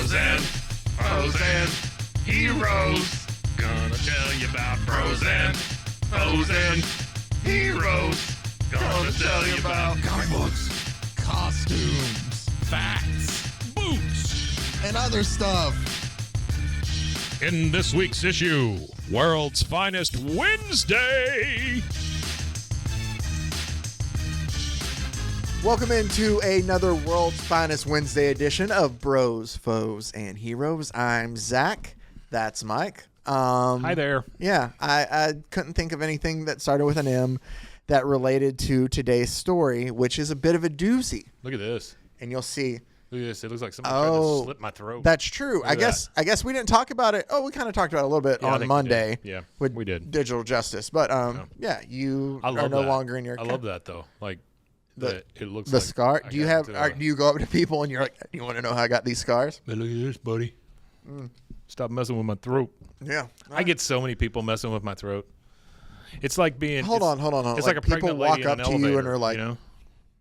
bros and heroes. Gonna tell you about bros and heroes. Gonna tell you about comic books, costumes, facts, boots, and other stuff. In this week's issue, World's Finest Wednesday. Welcome into another World's Finest Wednesday edition of Bros, Foes, and Heroes. I'm Zach. That's Mike. Hi there. Yeah, I couldn't think of anything that started with an M that related to today's story, which is a bit of a doozy. Look at this. And you'll see. Look at this. It looks like somebody tried to slit my throat. That's true. I guess we didn't talk about it. Oh, we kind of talked about it a little bit on Monday. Yeah, with we did. Digital Justice. But yeah, you are no longer in your. I love that though. Like it looks the like scar. Do you have? Do you go up to people and you're like, you want to know how I got these scars? Hey, look at this, buddy. Stop messing with my throat. Yeah, I get so many people messing with my throat. It's like being. Hold on. It's like a people pregnant walk lady up in to an you elevator, and are like, you know?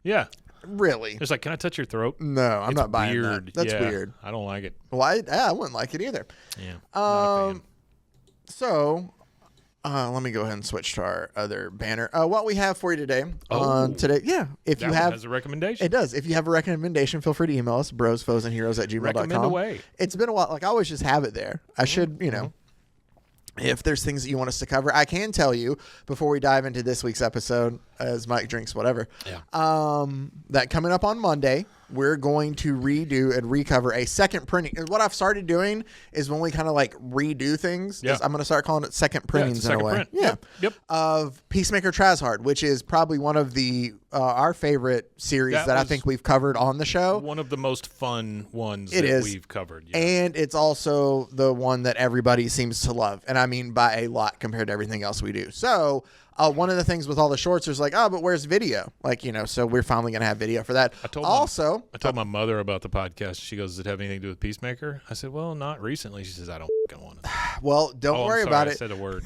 Yeah. Really? It's like, can I touch your throat? No, I'm It's not buying weird. that. That's Yeah, weird. I don't like it. Well, I wouldn't like it either. Yeah. Not a fan. So, let me go ahead and switch to our other banner. What we have for you today on today, if That you one have has a recommendation. it does. If you have a recommendation, feel free to email us, brosfoesandheroes@gmail.com. Recommend away. It's been a while. Like, I always just have it there. I should, if there's things that you want us to cover. I can tell you before we dive into this week's episode, as Mike drinks whatever, that coming up on Monday, we're going to redo and recover a second printing. And what I've started doing is when we kind of like redo things, is I'm going to start calling it second printings it's a in a second way. print. Yeah. Yep. Of Peacemaker Trazhard, which is probably one of the our favorite series that I think we've covered on the show. One of the most fun ones we've covered. Yeah. And it's also the one that everybody seems to love. And I mean by a lot compared to everything else we do. So one of the things with all the shorts is like, but where's video? Like, so we're finally going to have video for that. I told my mother about the podcast. She goes, does it have anything to do with Peacemaker? I said, well, not recently. She says, I don't want it. Well, don't worry about it. I said a word.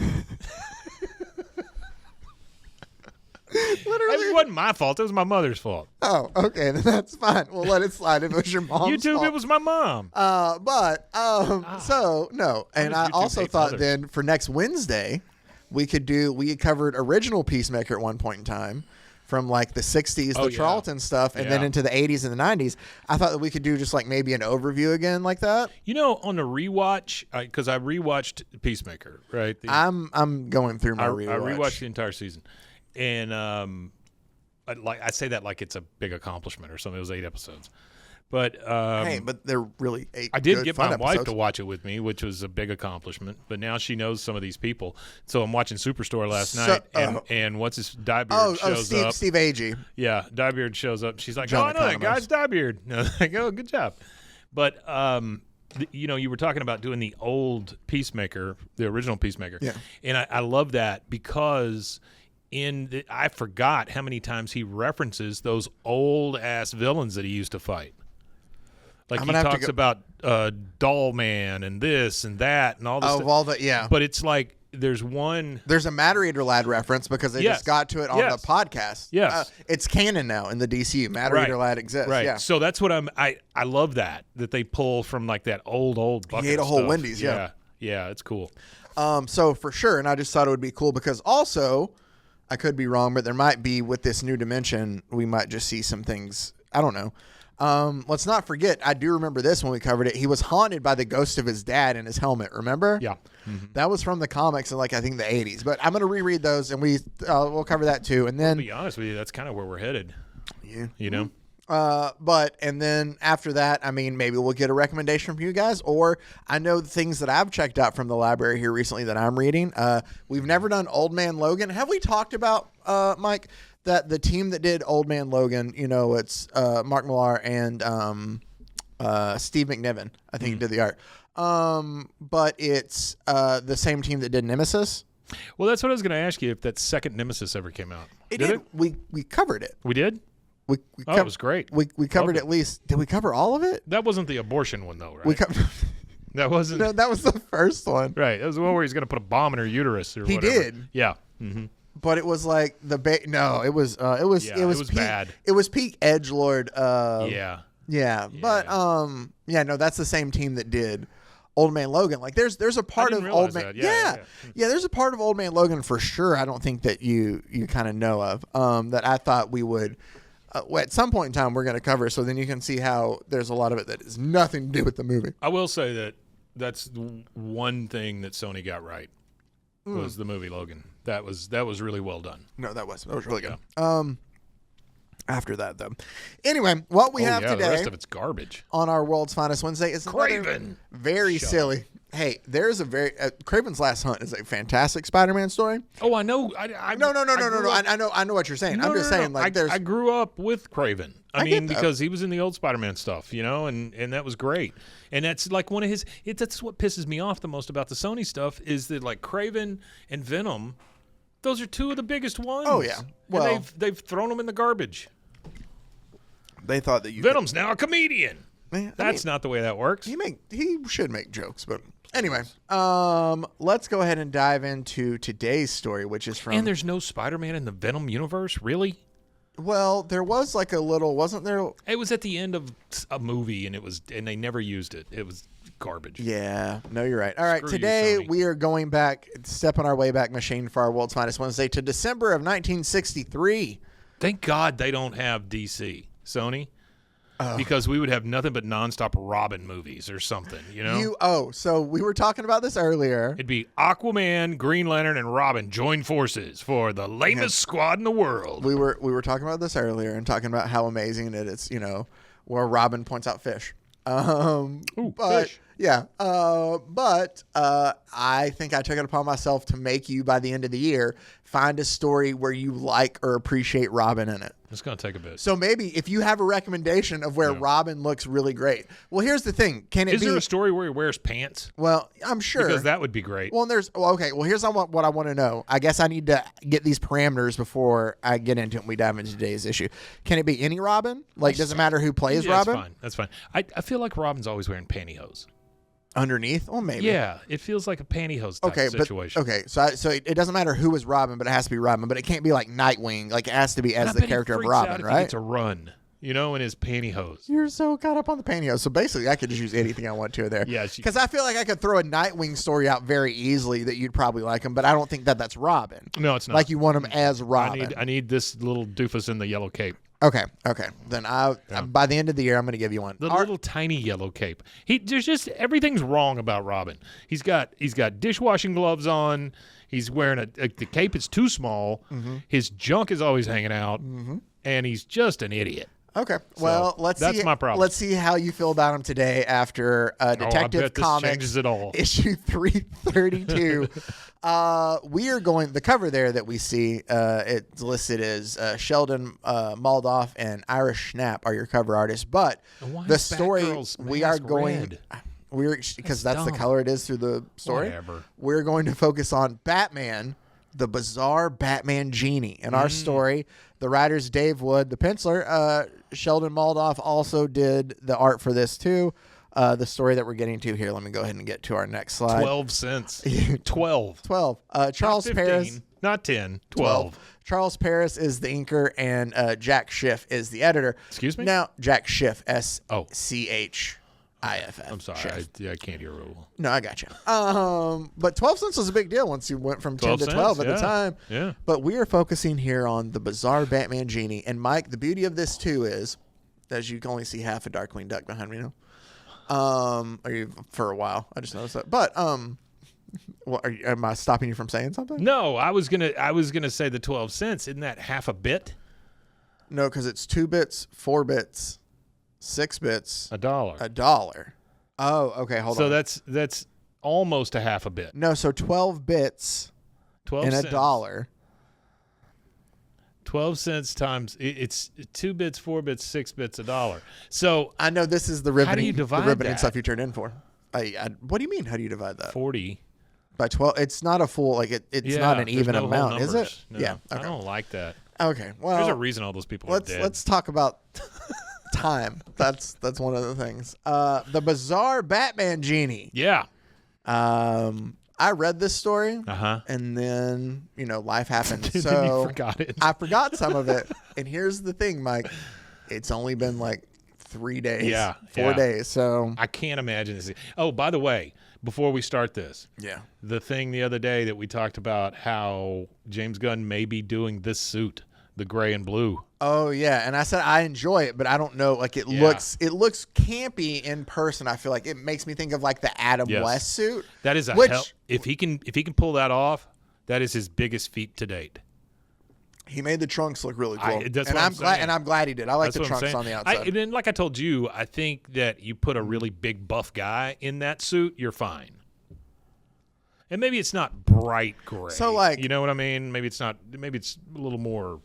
Literally. It wasn't my fault. It was my mother's fault. Oh, okay. Then that's fine. We'll let it slide if it was your mom's YouTube, fault. it was my mom. So, no. And I also thought then for next Wednesday, we covered original Peacemaker at one point in time from like the 60s, the Charlton stuff, and then into the 80s and the 90s. I thought that we could do just like maybe an overview again like that. On the rewatch, because I rewatched Peacemaker, right? I'm going through my rewatch. I rewatched the entire season. And I say that like it's a big accomplishment or something. It was 8 episodes. But hey, but they're really 8 I did get my episodes. wife to watch it with me, which was a big accomplishment. But now she knows some of these people. So I'm wating Superstore last night, and what's his Diebeard shows up. Steve Agee. Yeah, Diebeard shows up. She's like, John I know that guy's Diebeard. And I was like, oh, good job. But you were talking about doing the old Peacemaker, the original Peacemaker. Yeah. And I love that because I forgot how many times he references those old ass villains that he used to fight. Like he talks about Doll Man and this and that and all this stuff. All that, yeah. But it's like there's a Matter Eater Lad reference because they just got to it on the podcast. Yes. It's canon now in the DCU. Matter Eater Lad exists. Right. Yeah. So that's what I love that they pull from like that old bucket. He ate a whole stuff. Wendy's. Yeah. Yeah, it's cool. So for sure, and I just thought it would be cool because also, I could be wrong, but there might be with this new dimension, we might just see some things. I don't know. Let's not forget, I do remember this when we covered it. He was haunted by the ghost of his dad in his helmet, remember? Yeah. Mm-hmm. That was from the comics in I think the 80s. But I'm going to reread those, and we'll cover that too. And then, to be honest with you, that's kind of where we're headed. Yeah. And then after that, I mean, maybe we'll get a recommendation from you guys, or I know the things that I've checked out from the library here recently that I'm reading. We've never done Old Man Logan. Have we talked about, Mike, that the team that did Old Man Logan, it's Mark Millar and Steve McNiven, I think did the art. But it's the same team that did Nemesis. Well, that's what I was going to ask you, if that second Nemesis ever came out. It did. We covered it. We did? It was great. We covered at least. Did we cover all of it? That wasn't the abortion one, though, right? That wasn't. No, that was the first one. Right. That was the one where he's going to put a bomb in her uterus or whatever. He did. Yeah. Mm-hmm. But it was like no, it was peak, bad. It was peak edgelord. Yeah, but yeah, no, that's the same team that did Old Man Logan. Like there's a part of Old Man. Yeah, there's a part of Old Man Logan for sure. I don't think that you kind of know of that I thought we would at some point in time we're going to cover. So then you can see how there's a lot of it that has nothing to do with the movie. I will say that that's one thing that Sony got right was the movie Logan. That was really well done. No, that was really good. Yeah. After that, though. Anyway, what we have today. The rest of it's garbage. On our World's Finest Wednesday is Craven. Very silly. Hey, there's a very Craven's Last Hunt is a fantastic Spider-Man story. Oh, I know. No. I know what you're saying. I'm just saying, like, I grew up with Craven. I mean, because he was in the old Spider-Man stuff, you know, and that was great. And that's like one of his. That's what pisses me off the most about the Sony stuff is that like Craven and Venom, those are two of the biggest ones. Oh yeah. Well, and they've thrown them in the garbage. They thought that Venom's now a comedian. Man, that's not the way that works. He should make jokes, but anyway, let's go ahead and dive into today's story, which is from. And there's no Spider-Man in the Venom universe, really? Well, there was like a little, wasn't there? It was at the end of a movie, and they never used it. It was garbage. Yeah, no, you're right. All right, Screw today you, Sony. we are going back, stepping our way back machine for our World's Finest Wednesday to December of 1963. Thank God they don't have DC, Sony. Because we would have nothing but nonstop Robin movies or something, you know? So we were talking about this earlier. It'd be Aquaman, Green Lantern, and Robin join forces for the lamest squad in the world. We were talking about this earlier and talking about how amazing it is, you know, where Robin points out fish. Fish. Yeah. But I think I took it upon myself to make you, by the end of the year, find a story where you like or appreciate Robin in it. It's going to take a bit. So maybe if you have a recommendation of where Robin looks really great. Well, here's the thing. Is there a story where he wears pants? Well, I'm sure. Because that would be great. Well, here's what I want to know. I guess I need to get these parameters before I get into it and we dive into today's issue. Can it be any Robin? Like, does it matter who plays Robin? That's fine. I feel like Robin's always wearing pantyhose. Underneath? Well, maybe. Yeah, it feels like a pantyhose type situation. So it doesn't matter who is Robin, but it has to be Robin. But it can't be like Nightwing. Like, it has to be as the character of Robin, right? He gets a run, you know, in his pantyhose. You're so caught up on the pantyhose. So basically, I could just use anything I want to there. Yeah. Because I feel like I could throw a Nightwing story out very easily that you'd probably like him, but I don't think that's Robin. No, it's not. Like you want him as Robin. I need this little doofus in the yellow cape. Okay. Then by the end of the year, I'm going to give you one. The little tiny yellow cape. There's just everything's wrong about Robin. He's got dishwashing gloves on. He's wearing the cape is too small. Mm-hmm. His junk is always hanging out, and he's just an idiot. Okay. Well, that's my problem. Let's see how you feel about him today after Detective Comics changes it all. issue 332. We are going the cover there that we see. It's listed as Sheldon, Moldoff, and Irish Schnapp are your cover artists. But the story we are going. Because that's the color it is through the story. Whatever. We're going to focus on Batman, the Bizarre Batman Genie. In our story, the writer's Dave Wood, the penciler, Sheldon Moldoff also did the art for this too. The story that we're getting to here, let me go ahead and get to our next slide. 12 cents. 12. Charles not 15, Paris. Not 10. 12. Charles Paris is the inker and Jack Schiff is the editor. Excuse me? Now, Jack Schiff, SCHIFF. I'm sorry. I can't hear real well. No, I got you. But 12 cents was a big deal once you went from 10 to 12 at the time. Yeah. But we are focusing here on the Bizarre Batman Genie. And Mike, the beauty of this too is, as you can only see half a Darkwing Duck behind me now. Are you for a while? I just noticed that. But am I stopping you from saying something? No, I was gonna say the 12 cents. Isn't that half a bit? No, because it's 2 bits, 4 bits, 6 bits, $1. Oh, okay. Hold on. So that's almost a half a bit. No, so 12 bits 12 in cents. $1. 12 cents times it's 2 bits, 4 bits, 6 bits, $1. So I know this is the riveting, how do you divide riveting that? Stuff you turned in for. What do you mean? How do you divide that? 40 by 12. It's not a full it's not an even amount, is it? No, yeah. Okay. I don't like that. Okay. Well, there's a reason all those people are dead. Let's talk about time. That's one of the things. The Bizarre Batman Genie. Yeah. I read this story, and then life happened. You So forgot it. I forgot some of it. And here's the thing, Mike. It's only been like 3 days. Yeah. 4 days. So I can't imagine this. Oh, by the way, before we start this, the thing the other day that we talked about how James Gunn may be doing this suit, the gray and blue. Oh yeah, and I said I enjoy it, but I don't know. Like it looks campy in person. I feel like it makes me think of like the Adam West suit. That is if he can pull that off, that is his biggest feat to date. He made the trunks look really cool, I'm glad he did. I like the trunks on the outside. And like I told you, I think that you put a really big buff guy in that suit, you're fine. And maybe it's not bright gray. So like, you know what I mean? Maybe it's not. Maybe it's a little more.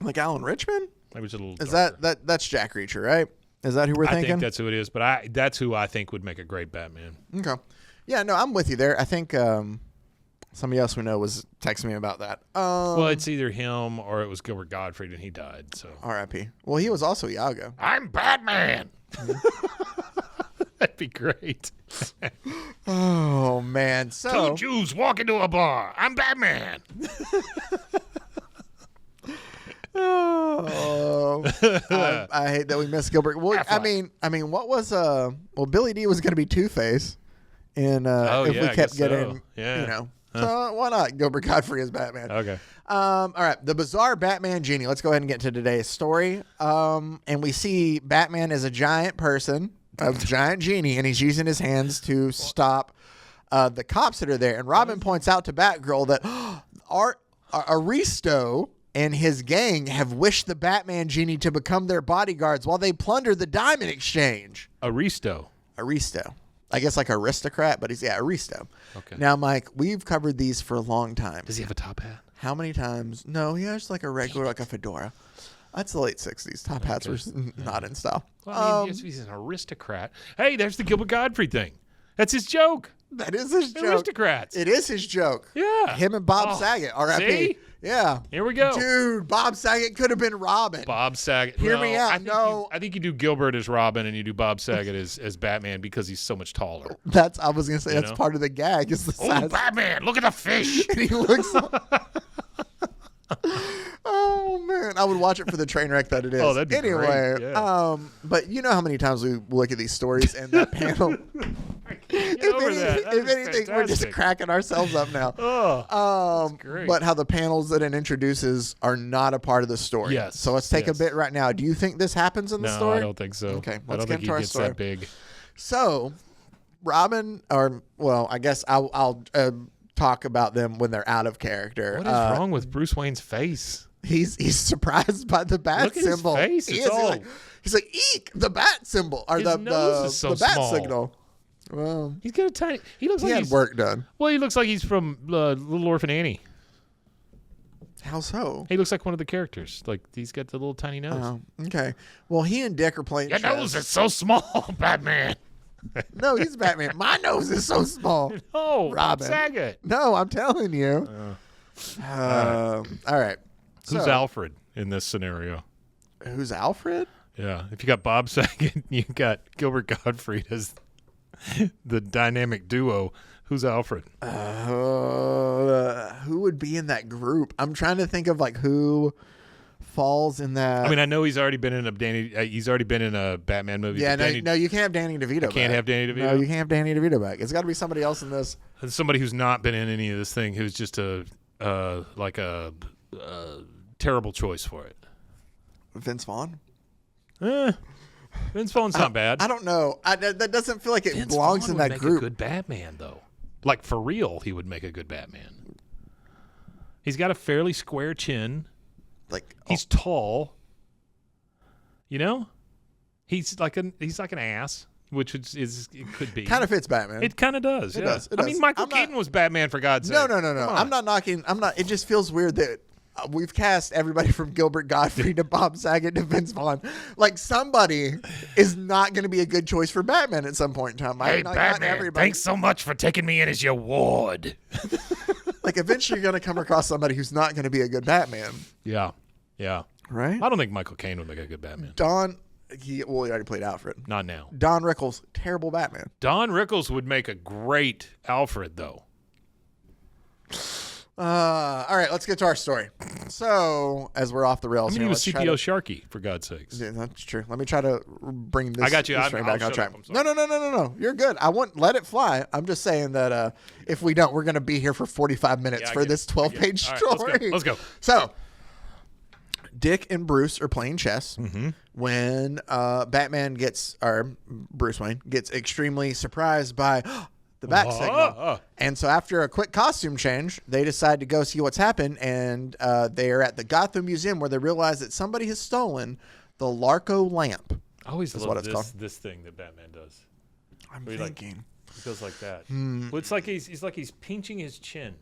Like Alan Richmond? Maybe it's a little. Is that's Jack Reacher, right? Is that who we're thinking? I think that's who it is, but that's who I think would make a great Batman. Okay. Yeah, no, I'm with you there. I think somebody else we know was texting me about that. Well, it's either him or it was Gilbert Gottfried, and he died. So R.I.P. Well, he was also Iago. I'm Batman. That'd be great. Oh man! So 2 Jews walk into a bar. I'm Batman. Oh, I hate that we missed Gilbert. Well, I mean, what was Billy D was going to be Two-Face, and if we kept getting, so why not Gilbert Gottfried as Batman? Okay. All right, the Bizarre Batman Genie. Let's go ahead and get into today's story. And we see Batman as a giant person, a giant genie, and he's using his hands to stop the cops that are there. And Robin points out to Batgirl that Aristo and his gang have wished the Batman Genie to become their bodyguards while they plunder the diamond exchange. Aristo. I guess like aristocrat, but he's Aristo. Okay. Now, Mike, we've covered these for a long time. Does he have a top hat? How many times? No, he has like a regular, like a fedora. That's the late 60s. Top hats were not in style. Well, he's an aristocrat. Hey, there's the Gilbert Gottfried thing. That's his joke. That is his joke. Aristocrats. It is his joke. Yeah. Him and Bob Saget. R.I.P. See? Yeah. Here we go. Dude, Bob Saget could have been Robin. Bob Saget. Hear me out. I think you do Gilbert as Robin and you do Bob Saget as Batman because he's so much taller. I was going to say, that's part of the gag. Is the size. Oh, Batman, look at the fish. And he looks Oh, man. I would watch it for the train wreck that it is. Oh, that'd be anyway, great. Yeah. But you know how many times we look at these stories and that panel. If anything, we're just cracking ourselves up now. Oh, great. But how the panels that it introduces are not a part of the story. Yes. So let's take a bit right now. Do you think this happens in the story? No, I don't think so. Okay, I don't think he gets that big. So, Robin, I guess I'll talk about them when they're out of character. What is wrong with Bruce Wayne's face? He's surprised by the bat symbol. Look at his face. He's like, eek, the bat symbol. Or his nose is so the bat small. Signal. Well, he's got a tiny. He looks he like had work done. Well, he looks like he's from Little Orphan Annie. How so? He looks like one of the characters. Like he's got the little tiny nose. Okay. Well, he and Dick are playing. Your nose is so small, Batman. No, he's Batman. My nose is so small. No, Robin. Saget. No, I'm telling you. All right. Who's Alfred in this scenario? Who's Alfred? Yeah. If you got Bob Saget, you got Gilbert Gottfried as the dynamic duo. Who's Alfred? Who would be in that group? I'm trying to think of like who falls in that. I mean, I know he's already been in a Batman movie. Yeah, no, you can't have Danny DeVito. Can't have Danny DeVito. No, you can't have Danny DeVito back. It's got to be somebody else in this. Somebody who's not been in any of this thing, who's just a terrible choice for it. Vince Vaughn. Vince Vaughn's not bad. I don't know. That doesn't feel like it Vince belongs Vaughn in that would group. Make a good Batman, though. Like for real, he would make a good Batman. He's got a fairly square chin. Like he's tall. You know, he's like an ass, which is it could be. Kind of fits Batman. It kind of does. It yeah. does. I mean, Michael Keaton was Batman for God's sake. No. I'm not knocking. It just feels weird that we've cast everybody from Gilbert Gottfried to Bob Saget to Vince Vaughn. Like somebody is not going to be a good choice for Batman at some point in time. Hey, Batman! Thanks so much for taking me in as your ward. Like eventually you're going to come across somebody who's not going to be a good Batman. Yeah. Right? I don't think Michael Caine would make a good Batman. He already played Alfred. Not now. Don Rickles, terrible Batman. Don Rickles would make a great Alfred, though. All right, let's get to our story. So, as we're off the rails, I mean, he was CPO Sharky, for God's sakes. Yeah, that's true. Let me try to bring this. I got you. This I'll back on shut track. up. I'm sorry. No. You're good. I won't let it fly. I'm just saying that if we don't, we're going to be here for 45 minutes for this 12-page story. Right, let's go. So, Dick and Bruce are playing chess when Bruce Wayne gets extremely surprised by the back signal. And so after a quick costume change, they decide to go see what's happened, and they are at the Gotham Museum where they realize that somebody has stolen the Larco lamp. I always love this thing that Batman does. I'm thinking. He goes like that. Well, it's like he's pinching his chin.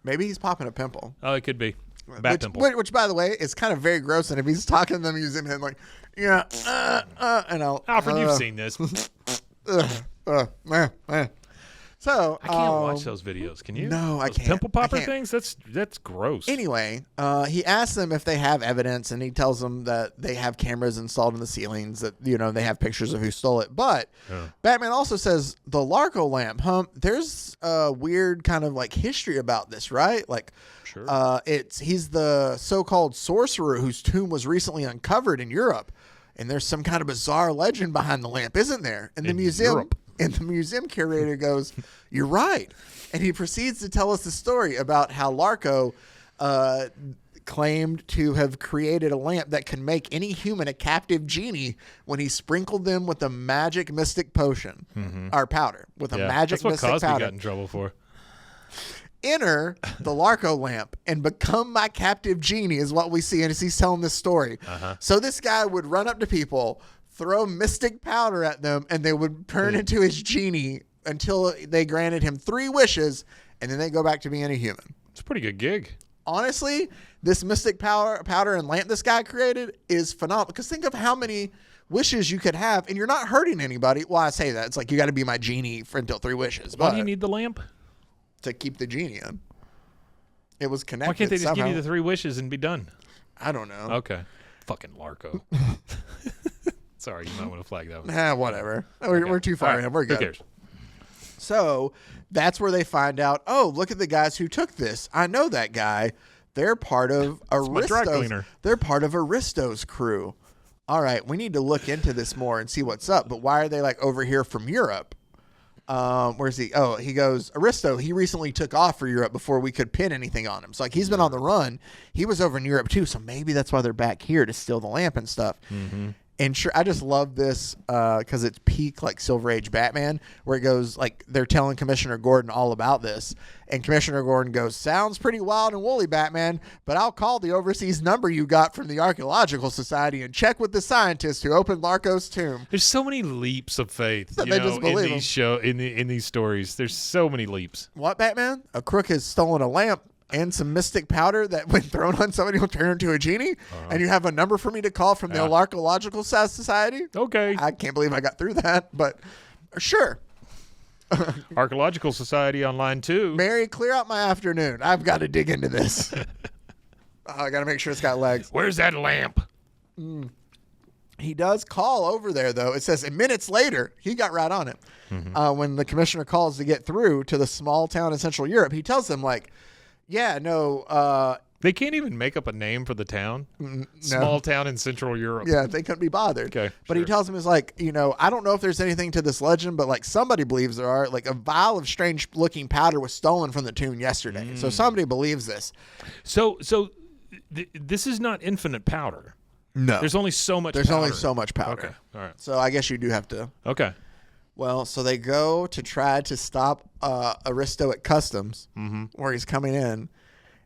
Maybe he's popping a pimple. Oh, it could be. Which, by the way, is kind of very gross. And if he's talking to the museum, and like, and I'll... Alfred, you've seen this. So I can't watch those videos. Can you? No, I can't. Pimple popper things? That's gross. Anyway, he asks them if they have evidence, and he tells them that they have cameras installed in the ceilings that they have pictures of who stole it. But Batman also says the Larco lamp. There's a weird kind of like history about this, right? Like, sure. He's the so-called sorcerer whose tomb was recently uncovered in Europe, and there's some kind of bizarre legend behind the lamp, isn't there? In the museum. Europe. And the museum curator goes, "You're right." And he proceeds to tell us the story about how Larco claimed to have created a lamp that can make any human a captive genie when he sprinkled them with a magic mystic potion, or powder, with a magic mystic powder. That's what Cosby got in trouble for. Enter the Larco lamp and become my captive genie is what we see as he's telling this story. So this guy would run up to people, throw mystic powder at them, and they would turn into his genie until they granted him 3 wishes, and then they go back to being a human. It's a pretty good gig. Honestly, this mystic powder and lamp this guy created is phenomenal, because think of how many wishes you could have, and you're not hurting anybody. Well, I say that. It's like, you got to be my genie for until 3 wishes. Why do you need the lamp? To keep the genie in. It was connected. Why can't they just somehow. give you the 3 wishes and be done? I don't know. Okay. Fucking Larco. Sorry, you might want to flag that one. Whatever. We're too far in. We're good. Who cares? So that's where they find out, oh, look at the guys who took this. I know that guy. They're part of Aristo's. They're part of Aristo's crew. All right, we need to look into this more and see what's up. But why are they like over here from Europe? Where's he? Oh, he goes, Aristo, he recently took off for Europe before we could pin anything on him. So like, he's been on the run. He was over in Europe too. So maybe that's why they're back here to steal the lamp and stuff. And sure, I just love this because it's peak like Silver Age Batman, where it goes like they're telling Commissioner Gordon all about this, and Commissioner Gordon goes, "Sounds pretty wild and woolly, Batman, but I'll call the overseas number you got from the Archaeological Society and check with the scientists who opened Larco's tomb." There's so many leaps of faith That they just believe in these stories. There's so many leaps. What, Batman? A crook has stolen a lamp and some mystic powder that when thrown on somebody will turn into a genie, and you have a number for me to call from the Archaeological Society? Okay. I can't believe I got through that, but sure. Archaeological Society on line 2. Mary, clear out my afternoon. I've got to dig into this. I got to make sure it's got legs. Where's that lamp? He does call over there, though. It says, and minutes later, he got right on it. When the commissioner calls to get through to the small town in Central Europe, he tells them, like, yeah, no. They can't even make up a name for the town. No. Small town in Central Europe. Yeah, they couldn't be bothered. Okay, but he tells them, is like, I don't know if there's anything to this legend, but like somebody believes there are. Like a vial of strange looking powder was stolen from the tomb yesterday. So somebody believes this. So this is not infinite powder. No. There's only so much There's powder. only so much powder. Okay, all right. So I guess you do have to. Okay. Well, so they go to try to stop Aristo at customs, where he's coming in.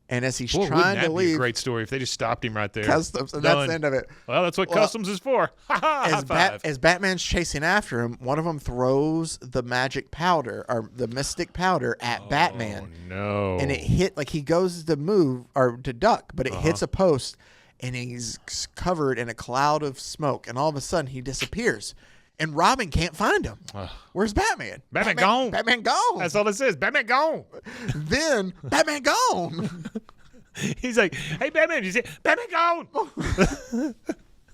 And as he's trying to leave, be a great story if they just stopped him right there. Customs, and that's the end of it. Well, that's what customs is for. As Batman's chasing after him, one of them throws the magic powder or the mystic powder at Batman. No! And it hit like he goes to move or to duck, but it hits a post, and he's covered in a cloud of smoke. And all of a sudden, he disappears. And Robin can't find him. Where's Batman? Batman gone. Batman gone. That's all it says. Batman gone. Then Batman gone. He's like, hey, Batman, you see Batman gone.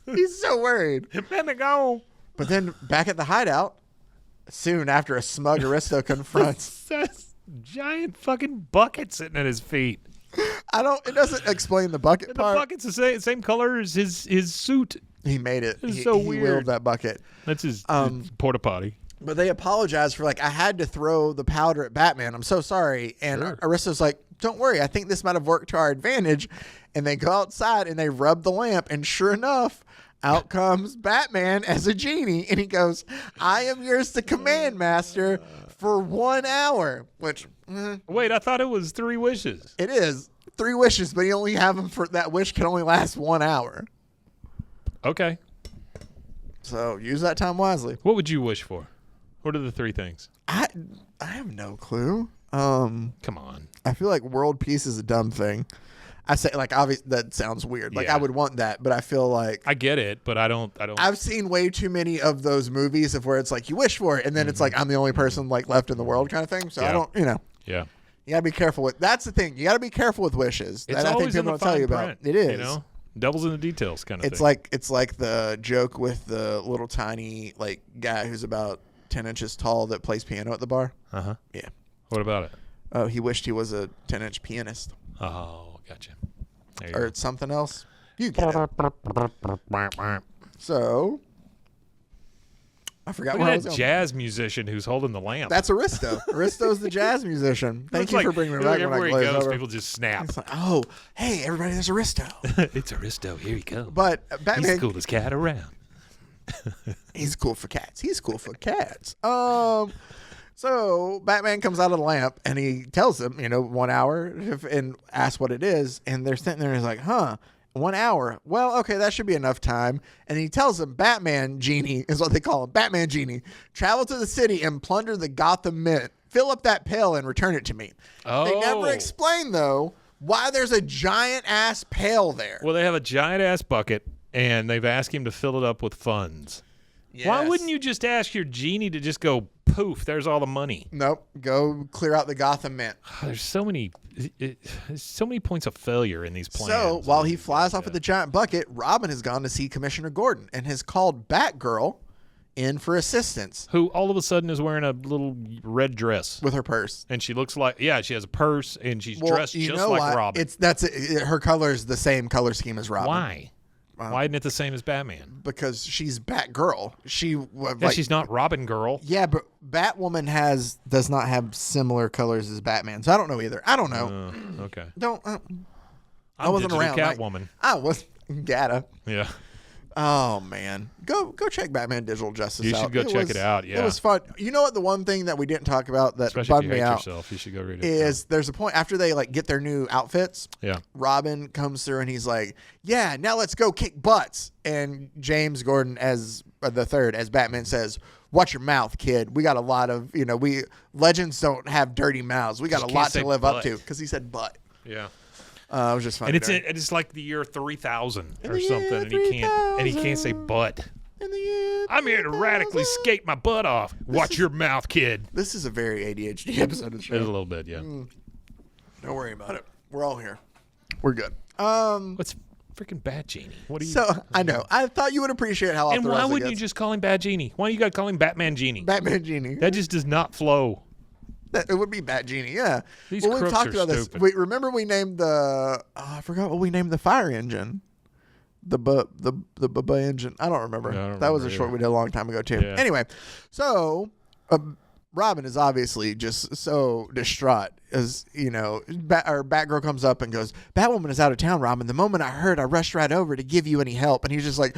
He's so worried. Batman gone. But then back at the hideout, soon after a smug Aristo confronts giant fucking bucket sitting at his feet. It doesn't explain the bucket part. The bucket's the same color as his suit. He made it. It's so weird. He wheeled that bucket. That's his porta potty. But they apologize for I had to throw the powder at Batman. I'm so sorry. And Aristo's like, don't worry. I think this might have worked to our advantage. And they go outside and they rub the lamp. And sure enough, out comes Batman as a genie. And he goes, I am yours to command, master, for 1 hour. Which, wait, I thought it was 3 wishes. It is 3 wishes, but you only have them for that wish can only last 1 hour. Okay. So use that time wisely. What would you wish for? What are the 3 things? I have no clue. Come on. I feel like world peace is a dumb thing. I say obviously that sounds weird. Yeah. I would want that, but I feel like I get it, but I don't. I've seen way too many of those movies of where it's you wish for it, and then it's I'm the only person left in the world kind of thing. So I don't, Yeah. You gotta be careful with. That's the thing. You gotta be careful with wishes. It's that I think always people in the don't tell you fine about. print, It is. Devil's in the details kind of thing. It's like the joke with the little tiny guy who's about 10 inches tall that plays piano at the bar. Uh-huh. Yeah. What about it? Oh, he wished he was a 10-inch pianist. Oh, gotcha. Or it's something else. You get it. So, I forgot Look what I at was that going. jazz musician who's holding the lamp. That's Aristo. Aristo's the jazz musician. Thank you for bringing me back when I everywhere he glazed goes, over. people just snap. It's oh, hey, everybody, there's Aristo. It's Aristo. Here he comes. But Batman, He's the coolest cat around. he's cool for cats. He's cool for cats. So Batman comes out of the lamp and he tells them, 1 hour, and asks what it is. And they're sitting there and he's like, 1 hour. Well, okay, that should be enough time. And he tells them Batman Genie is what they call him. Batman Genie. Travel to the city and plunder the Gotham Mint. Fill up that pail and return it to me. Oh. They never explain, though, why there's a giant-ass pail there. Well, they have a giant-ass bucket, and they've asked him to fill it up with funds. Yes. Why wouldn't you just ask your genie to just go, poof, there's all the money? Nope. Go clear out the Gotham Mint. There's so many points of failure in these plans. So while he flies off with the giant bucket, Robin has gone to see Commissioner Gordon and has called Batgirl in for assistance. Who all of a sudden is wearing a little red dress. With her purse. And she looks like, she has a purse, and she's dressed just like Robin. Her color is the same color scheme as Robin. Why? Why isn't it the same as Batman? Because she's Batgirl. She's not Robin Girl. Yeah, but Batwoman does not have similar colors as Batman. So I don't know either. I don't know. Okay. I wasn't around. Catwoman. I was Gata. Yeah. Oh man, go check Batman Digital Justice out. You should go check it out. Yeah, it was fun. You know what? The one thing that we didn't talk about that especially bummed if you me hate out yourself, you should go read it. is there's a point after they get their new outfits. Yeah. Robin comes through and he's like, "Yeah, now let's go kick butts." And James Gordon as the third as Batman says, "Watch your mouth, kid. We got a lot of we legends don't have dirty mouths. We got a lot to live up to." Because he said butt. Yeah. It was just fun. And it's like the year 3000 or something, and he can't say butt. I'm here to radically skate my butt off. Watch your mouth, kid. This is a very ADHD episode of the show. It's a little bit, yeah. Don't worry about it. We're all here. We're good. What's freaking Bat Genie? What are you? So I know. I thought you would appreciate how. And why wouldn't you just call him Bat Genie? Why you got to call him Batman Genie? Batman Genie. That just does not flow. It would be Bat Genie, yeah. These we've crooks talked are about stupid. this. Remember we named I forgot what we named the fire engine. The engine. I don't remember. Yeah, I don't that was a remember short either. we did a long time ago too. Yeah. Anyway, so Robin is obviously just so distraught as Batgirl comes up and goes, "Batwoman is out of town, Robin. The moment I heard, I rushed right over to give you any help." And he's just like,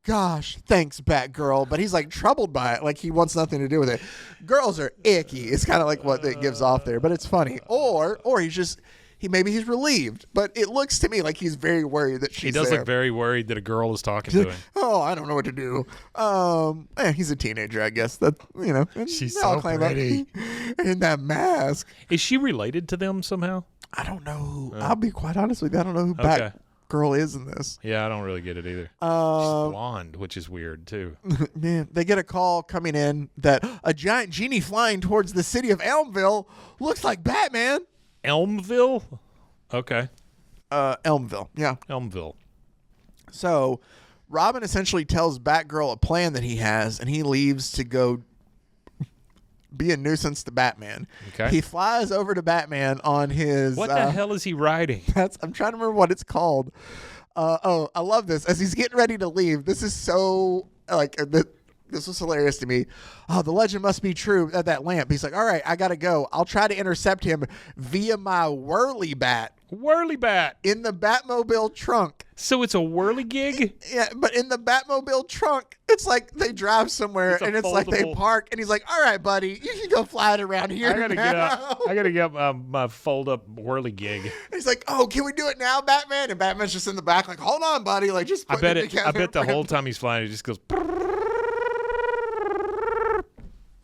"Gosh, thanks, Batgirl." But he's troubled by it. Like he wants nothing to do with it. Girls are icky. It's kind of like what it gives off there, but it's funny. Or maybe he's relieved, but it looks to me like he's very worried that she's He does there. look very worried that a girl is talking to him. Oh, I don't know what to do. He's a teenager, I guess. That She's they all so claim that. pretty. In that mask. Is she related to them somehow? I don't know. I'll be quite honest with you. I don't know who Batgirl is in this. Yeah, I don't really get it either. She's blonde, which is weird too. Man, they get a call coming in that a giant genie flying towards the city of Elmville looks like Batman. Elmville? Okay. Elmville. Yeah. Elmville. So Robin essentially tells Batgirl a plan that he has, and he leaves to go be a nuisance to Batman. Okay. He flies over to Batman on his... What the hell is he riding? I'm trying to remember what it's called. I love this. As he's getting ready to leave, this is so... This was hilarious to me. Oh, the legend must be true at that lamp. He's like, all right, I got to go. I'll try to intercept him via my whirly bat. Whirly bat. In the Batmobile trunk. So it's a whirly gig? Yeah, but in the Batmobile trunk, it's like they drive somewhere and it's like they park. And he's like, all right, buddy, you can go fly it around here. I got to get my fold-up whirly gig. And he's like, oh, can we do it now, Batman? And Batman's just in the back like, hold on, buddy. Like, just put it together. I bet the whole time he's flying, it just goes...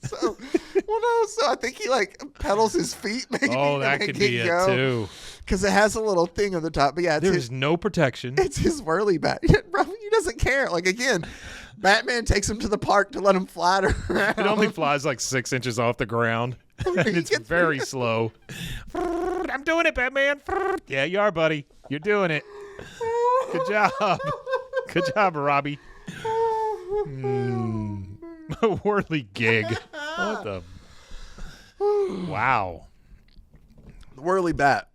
So I think he like pedals his feet. Maybe that could be it too. Because it has a little thing on the top. But yeah, there's no protection. It's his whirly bat. He doesn't care. Like again, Batman takes him to the park to let him fly around. It only flies like 6 inches off the ground. And it's very slow. I'm doing it, Batman. Yeah, you are, buddy. You're doing it. Good job. Good job, Robbie. Whirly gig. What the... Wow. Whirly bat.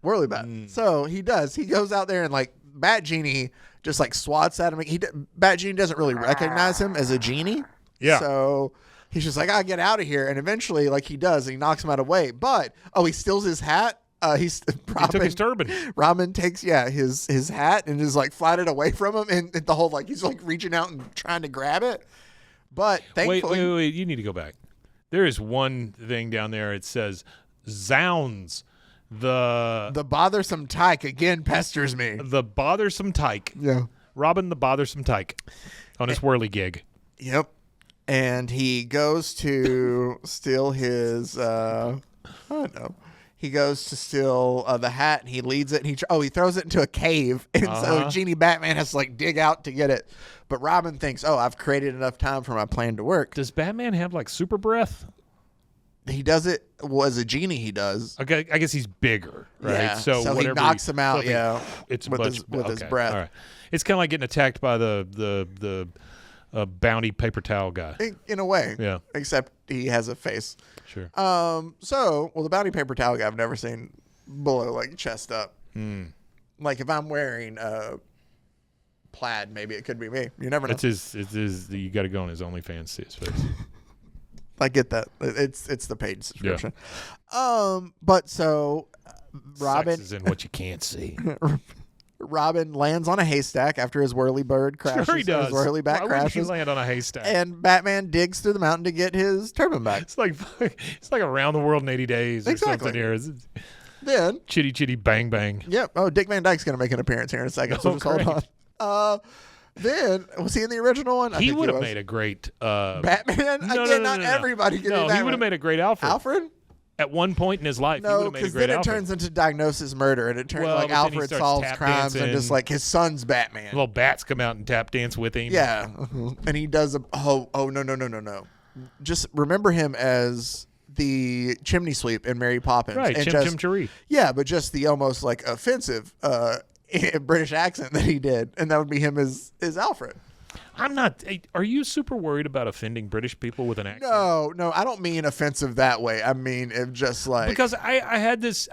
So he does. He goes out there and like Bat Genie just like swats at him. Bat Genie doesn't really recognize him as a genie. Yeah. So he's just like, I get out of here. And eventually, like he does, and he knocks him out of the way. But he steals his hat. He took his turban. Robin takes his hat and is like flying it away from him, and the whole like he's like reaching out and trying to grab it. But thankfully, wait, you need to go back. There is one thing down there. It says, "Zounds, the bothersome tyke again pesters me." The bothersome tyke. Yeah. Robin the bothersome tyke on his whirly gig. Yep. And he goes to steal his. I don't know. He goes to steal the hat, and he leads it. And he throws it into a cave, and so Genie Batman has to like dig out to get it. But Robin thinks, I've created enough time for my plan to work. Does Batman have like super breath? He does it. Well, as a genie, he does. Okay, I guess he's bigger, right? Yeah. So he knocks him out. It's with his breath. All right. It's kind of like getting attacked by the bounty paper towel guy. In a way. Yeah. Except he has a face. Sure. The bounty paper towel guy I've never seen below like chest up. Like if I'm wearing plaid, maybe it could be me. You never know. It's his. You got to go on his OnlyFans to see his face. I get that. It's the paid subscription. Yeah. But so Robin Sex is in what you can't see. Robin lands on a haystack after his whirly bird crashes. Sure he does. His whirly bat Why crashes. wouldn't he land on a haystack? And Batman digs through the mountain to get his turban back. It's like Around the World in 80 Days or something here. Then Chitty Chitty Bang Bang. Yep. Oh, Dick Van Dyke's going to make an appearance here in a second. So just hold on. Then was he in the original one? He would have made a great Batman. Not everybody can do that. He would have made a great Alfred. Alfred? At one point in his life, he would No, have made a because great then it Alfred. turns into Diagnosis Murder, and it turns Well, like but then he Alfred starts solves tap crimes dancing. and just like his son's Batman. Little bats come out and tap dance with him. Yeah, and he does no. Just remember him as the chimney sweep in Mary Poppins, Right, and Chim Cheree. Yeah, but just the almost like offensive British accent that he did, and that would be him as Alfred. I'm not. Are you super worried about offending British people with an accent? No, I don't mean offensive that way. I mean it just like because I had this.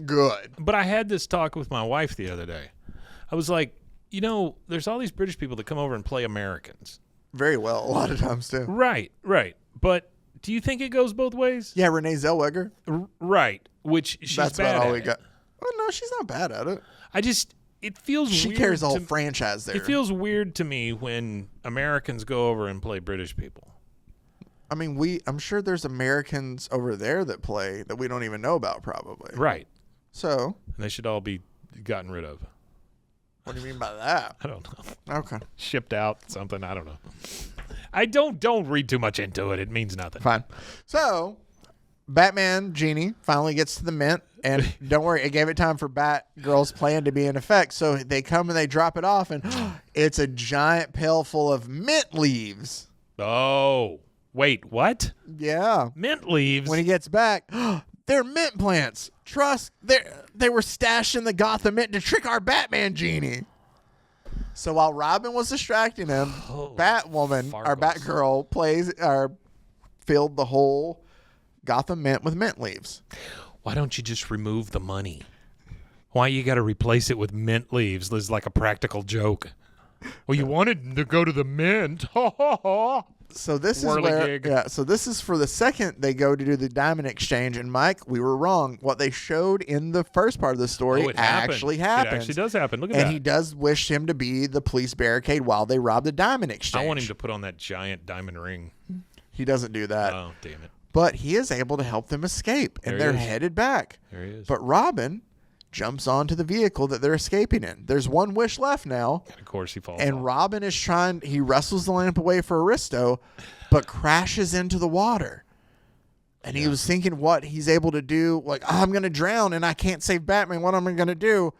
Good. But I had this talk with my wife the other day. I was like, there's all these British people that come over and play Americans. Very well, a lot of times too. Right. But do you think it goes both ways? Yeah, Renee Zellweger. Right. Which she's That's bad about all at we it. got. Oh no, she's not bad at it. It feels she weird. She carries a whole franchise there. It feels weird to me when Americans go over and play British people. I mean, I'm sure there's Americans over there that play that we don't even know about, probably. Right. So. And they should all be gotten rid of. What do you mean by that? I don't know. Okay. Shipped out, something. I don't know. I don't read too much into it. It means nothing. Fine. So, Batman Genie finally gets to the Mint. And don't worry, it gave it time for Batgirl's plan to be in effect. So they come and they drop it off, and it's a giant pail full of mint leaves. Oh, wait, what? Yeah. Mint leaves? When he gets back, they're mint plants. Trust, they were stashed in the Gotham Mint to trick our Batman Genie. So while Robin was distracting him, Batwoman, our Batgirl, filled the whole Gotham mint with mint leaves. Why don't you just remove the money? Why you got to replace it with mint leaves? This is like a practical joke. Well, you wanted to go to the mint. So this is where, so this is for the second they go to do the diamond exchange. And Mike, we were wrong. What they showed in the first part of the story actually happens. It actually does happen. Look at that. And he does wish him to be the police barricade while they rob the diamond exchange. I want him to put on that giant diamond ring. He doesn't do that. Oh, damn it. But he is able to help them escape, and they're headed back. There he is. But Robin jumps onto the vehicle that they're escaping in. There's one wish left now. And of course, he falls And off. Robin is he wrestles the lamp away for Aristo, but crashes into the water. And he was thinking what he's able to do. Like, I'm going to drown, and I can't save Batman. What am I going to do?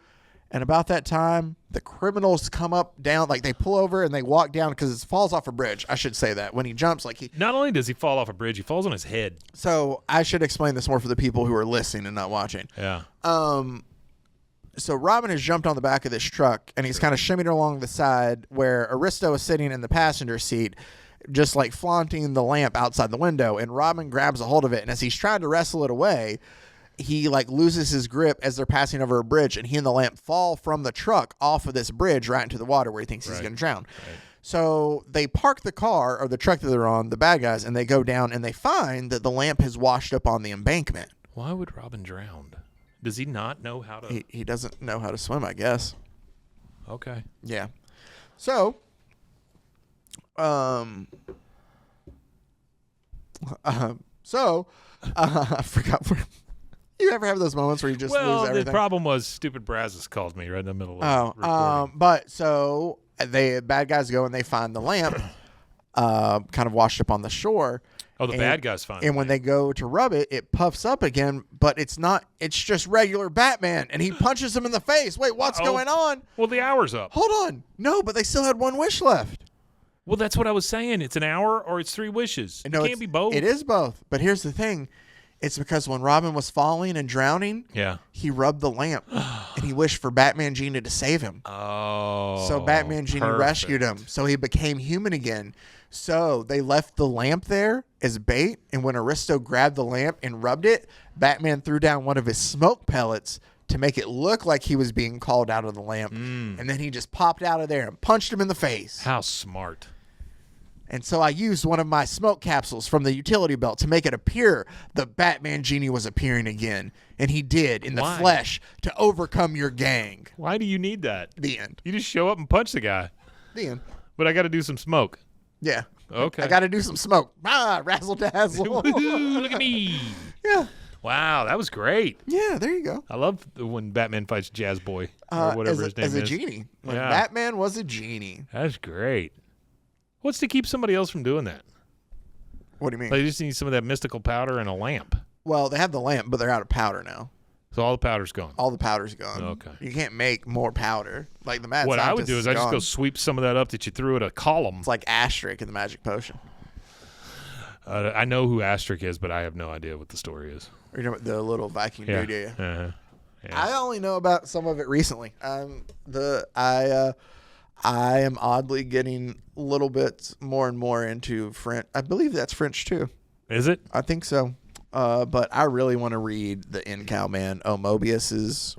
And about that time, the criminals come down, like they pull over and they walk down because it falls off a bridge. I should say that when he jumps, Not only does he fall off a bridge, he falls on his head. So I should explain this more for the people who are listening and not watching. Yeah. So Robin has jumped on the back of this truck and he's kind of shimmied along the side where Aristo is sitting in the passenger seat, just like flaunting the lamp outside the window. And Robin grabs a hold of it, and as he's trying to wrestle it away, he loses his grip as they're passing over a bridge, and he and the lamp fall from the truck off of this bridge right into the water where he thinks he's going to drown. Right. So they park the car or the truck that they're on, the bad guys, and they go down and they find that the lamp has washed up on the embankment. Why would Robin drown? Does he not know how to? He doesn't know how to swim, I guess. Okay. Yeah. So, I forgot where. You ever have those moments where you just lose everything? Well, the problem was stupid Brazos called me right in the middle of recording. But so the bad guys go and they find the lamp kind of washed up on the shore. Oh, the bad guys find it. And when they go to rub it, it puffs up again, but it's not. It's just regular Batman, and he punches him in the face. Wait, what's going on? Well, the hour's up. Hold on. No, but they still had one wish left. Well, that's what I was saying. It's an hour or it's 3 wishes. No, it can't be both. It is both. But here's the thing. It's because when Robin was falling and drowning, he rubbed the lamp, and he wished for Batman Genie to save him. Oh, so Batman Genie rescued him, so he became human again. So they left the lamp there as bait, and when Aristo grabbed the lamp and rubbed it, Batman threw down one of his smoke pellets to make it look like he was being called out of the lamp, and then he just popped out of there and punched him in the face. How smart. And so I used one of my smoke capsules from the utility belt to make it appear the Batman Genie was appearing again. And he did in the flesh to overcome your gang. Why do you need that? The end. You just show up and punch the guy. The end. But I got to do some smoke. Yeah. Okay. I got to do some smoke. Razzle dazzle. Look at me. Yeah. Wow, that was great. Yeah, there you go. I love when Batman fights Jazz Boy or whatever his name is. As a genie. When Batman was a genie. That's great. What's to keep somebody else from doing that? What do you mean? They just need some of that mystical powder and a lamp. Well, they have the lamp, but they're out of powder now. So all the powder's gone. All the powder's gone. Okay. You can't make more powder. Like the mad What I would do is I just gone. go sweep some of that up that you threw at a column. It's like Asterisk in the Magic Potion. I know who Asterisk is, but I have no idea what the story is. Or you know the little Viking dude, do you? Uh-huh. Yeah. I only know about some of it recently. I am oddly getting little bits more and more into French. I believe that's French too. Is it? I think so. But I really want to read the In Cow Man. Mobius's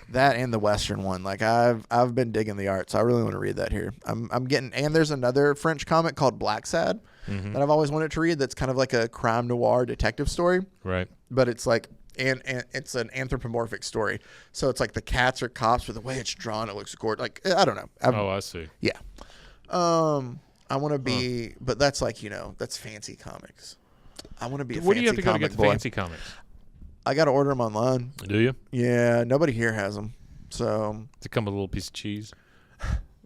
that and the Western one. Like I've been digging the art, so I really want to read that here. I'm getting, and there's another French comic called Black Sad that I've always wanted to read. That's kind of like a crime noir detective story. Right. But it's like. And it's an anthropomorphic story. So it's like the cats are cops, but the way it's drawn, it looks gorgeous. Like, I don't know. I see. Yeah. I want to be, but that's like, that's fancy comics. I want to be a fancy comic boy. Where do you have to go to get the fancy comics? I got to order them online. Do you? Yeah. Nobody here has them. So. Does it come with a little piece of cheese?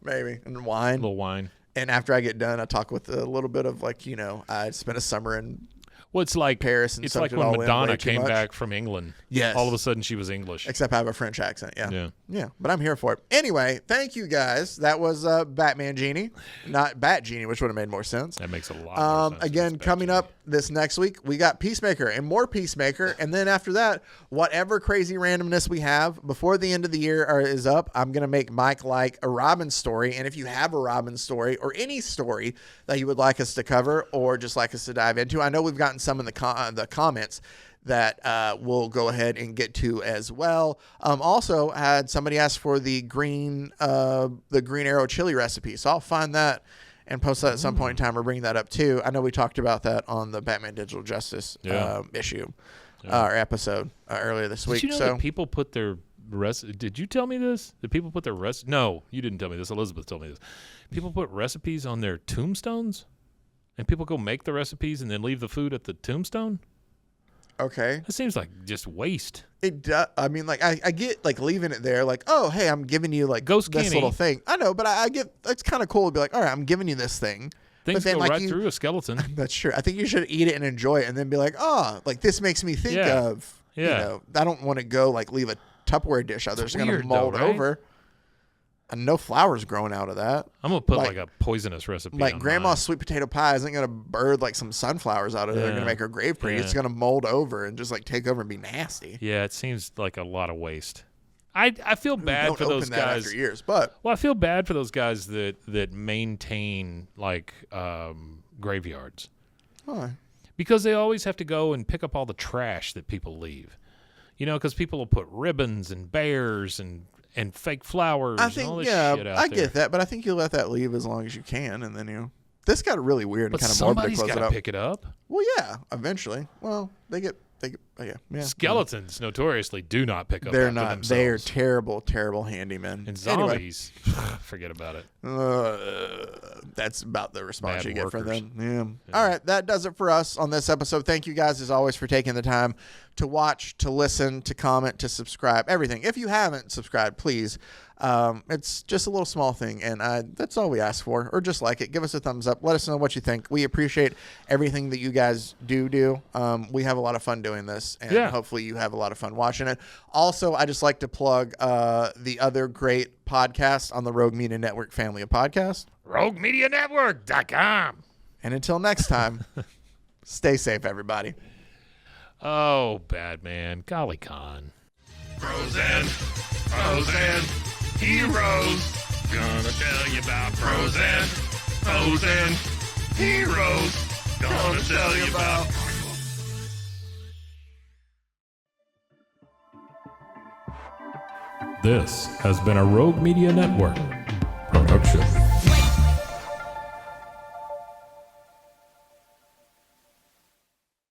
Maybe. And wine. A little wine. And after I get done, I talk with a little bit of like, I spent a summer in Well, it's like Paris and it's like when Madonna came back from England. Yes. All of a sudden she was English. Except I have a French accent. Yeah. Yeah. But I'm here for it. Anyway, thank you guys. That was Batman Genie, not Bat Genie, which would have made more sense. That makes a lot more sense. Again, coming up this next week, we got Peacemaker and more Peacemaker. And then after that, whatever crazy randomness we have before the end of the year is up, I'm going to make Mike like a Robin story. And if you have a Robin story or any story that you would like us to cover or just like us to dive into, I know we've gotten some in the comments that we'll go ahead and get to as well. Also had somebody ask for the green arrow chili recipe, so I'll find that and post that at some point in time or bring that up too. I know we talked about that on the Batman Digital Justice issue or episode earlier this week. Did you know that people put their did you tell me this? Did people put their No, you didn't tell me this. Elizabeth told me this. People put recipes on their tombstones, and people go make the recipes and then leave the food at the tombstone. Okay. It seems like just waste. It does. I mean, like, I get, like, leaving it there, like, oh, hey, I'm giving you, like, Ghost this Kenny. little thing. I know, but I get, it's kind of cool to be like, all right, I'm giving you this thing. Things then, go like, right through a skeleton. That's true. I think you should eat it and enjoy it and then be like, oh, like, this makes me think of, you know, I don't want to go, like, leave a Tupperware dish out there. It's going to mold over. And no flowers growing out of that. I'm going to put like a poisonous recipe like on grandma's mine. sweet potato pie isn't going to bird like some sunflowers out of it. They're going to make her grave pretty. It's going to mold over and just like take over and be nasty. Yeah, it seems like a lot of waste. I feel bad for those guys. After years, but I feel bad for those guys that maintain like graveyards. Why? Because they always have to go and pick up all the trash that people leave. You know, because people will put ribbons and bears and fake flowers and all this shit out there. I get that, but I think you let that leave as long as you can, and then this got really weird and kind of morbid to close it up. Somebody's got to pick it up. Well, yeah, eventually. Well, they get Skeletons notoriously do not pick up. They're not. Themselves. They are terrible, terrible handymen. And zombies, forget about it. That's about the response Bad you get workers. from them. Yeah. All right, that does it for us on this episode. Thank you guys, as always, for taking the time to watch, to listen, to comment, to subscribe, everything. If you haven't subscribed, please. It's just a little small thing, and that's all we ask for. Or just like it. Give us a thumbs up. Let us know what you think. We appreciate everything that you guys do. We have a lot of fun doing this, and hopefully you have a lot of fun watching it. Also, I just like to plug the other great podcast on the Rogue Media Network family of podcasts. RogueMediaNetwork.com. And until next time, stay safe, everybody. Oh, Batman. Golly con. Frozen heroes. Gonna tell you about frozen heroes. Gonna tell you about. This has been a Rogue Media Network production.